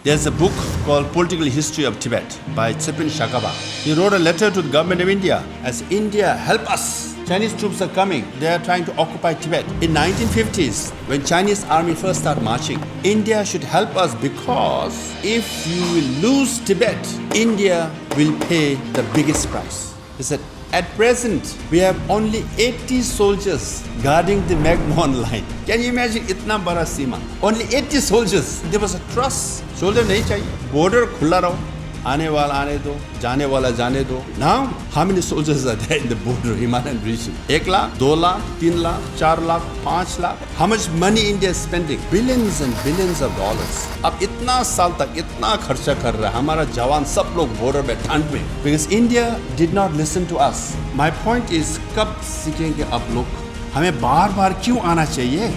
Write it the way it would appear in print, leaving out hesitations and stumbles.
There's a book called Political History of Tibet by Tsepin Shakaba. He wrote a letter to the government of India as India, help us. Chinese troops are coming. They are trying to occupy Tibet. In 1950s, when Chinese army first started marching, India should help us because if you will lose Tibet, India will pay the biggest price. He said, at present, we have only 80 soldiers guarding the McMahon line. Can you imagine itna bada seema? Only 80 soldiers. There was a trust. Soldier nahi chahiye. Border khulla raho. आने वाला आने दो, जाने वाला जाने दो. Now, how many soldiers are there in the border Himalayan region? 1 lakh, 2 lakh, 3 lakh, 4 lakh, 5 lakh. How much money India is spending? Billions and billions of dollars. अब इतना साल तक इतना खर्चा कर रहा है हमारा जवान सब लोग border में ठंड में. Because India did not listen to us. My point is कब सीखेंगे आप लोग? हमें बार बार क्यों आना चाहिए?